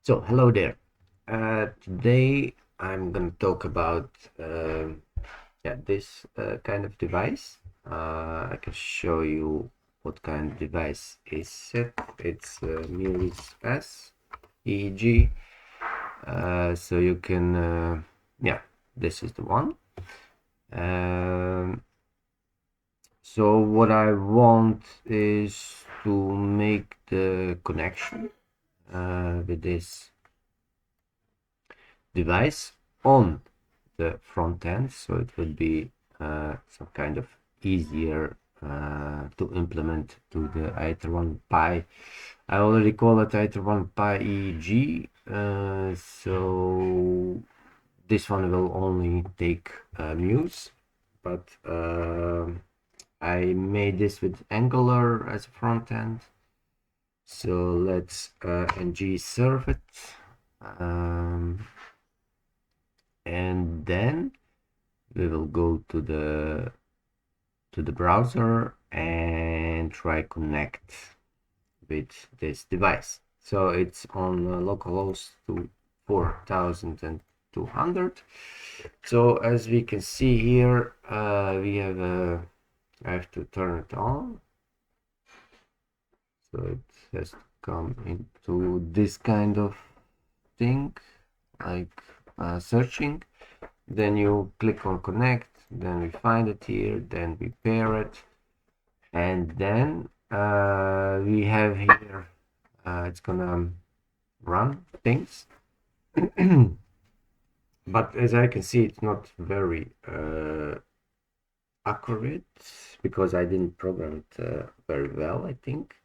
So, hello there. Today I'm going to talk about this kind of device. I can show you what kind of device is it. It's Muse S EEG. So you can, this is the one. Um, so what I want is to make the connection with this device on the front end, so it would be some kind of easier to implement to the Ether 1 Pi. I already call it Ether 1 Pi EEG, so this one will only take Muse, but I made this with Angular as a front end. So let's ng serve it. And then we will go to the browser and try connect with this device. So it's on localhost to 4200. So as we can see here, we have I have to turn it on, so it has to come into this kind of thing, like searching. Then you click on connect, then we find it here, then we pair it, and then we have here it's gonna run things. But as I can see, it's not very accurate because I didn't program it very well, I think.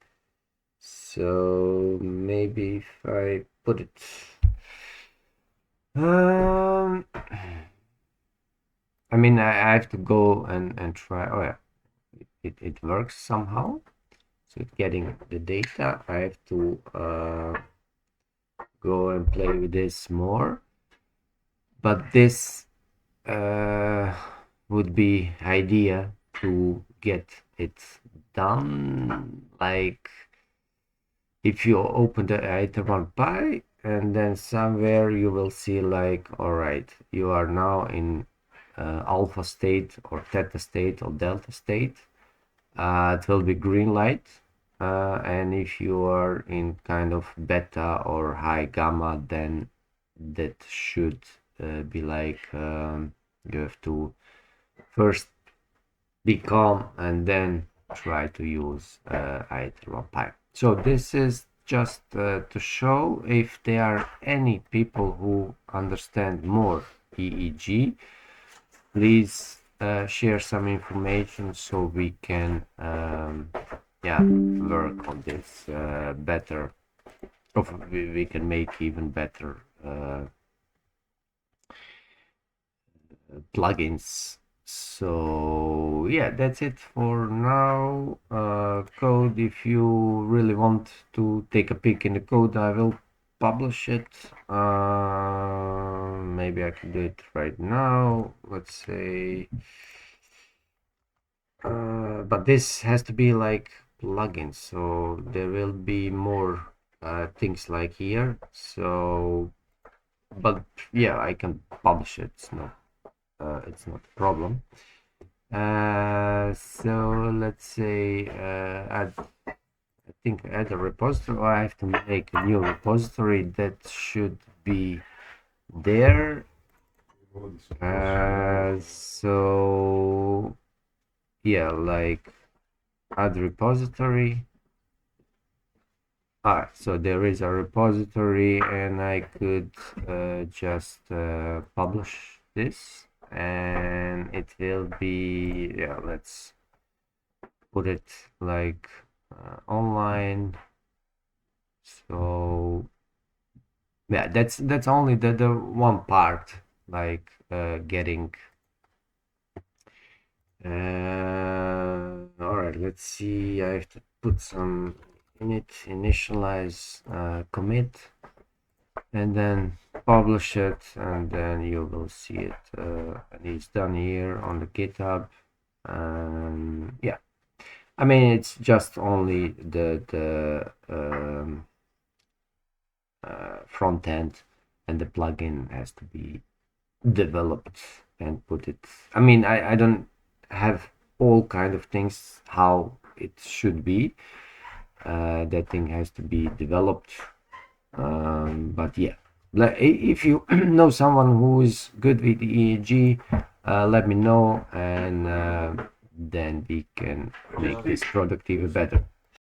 So maybe if I put it I mean, I have to go and try. Oh, yeah, it works somehow. So it's getting the data. I have to go and play with this more. But this would be idea to get it done. Like if you open the Ether 1 Pi and then somewhere you will see like, all right, you are now in alpha state or theta state or delta state. It will be green light, and if you are in kind of beta or high gamma, then that should be like you have to first be calm and then try to use Ether Pi. So this is just to show if there are any people who understand more EEG. Please share some information so we can work on this better. We can make even better plugins. So yeah, that's it for now. Code, if you really want to take a peek in the code, I will publish it. Maybe I can do it right now. Let's say but this has to be like plugins, so there will be more things like here. So but yeah, I can publish it. It's not a problem. So let's say add, I think add a repository, or I have to make a new repository that should be there. So yeah, like add repository. So there is a repository, and I could just publish this, and it will be, yeah, let's put it like online. So yeah, that's only the one part, like getting all right, let's see. I have to put some in it, initialize commit, and then publish it, and then you will see it. And it's done here on the GitHub. Yeah, I mean it's just only the front end, and the plugin has to be developed and put it. I mean, I don't have all kind of things how it should be. That thing has to be developed. But yeah, if you know someone who is good with EEG, let me know, and then we can make this product even better.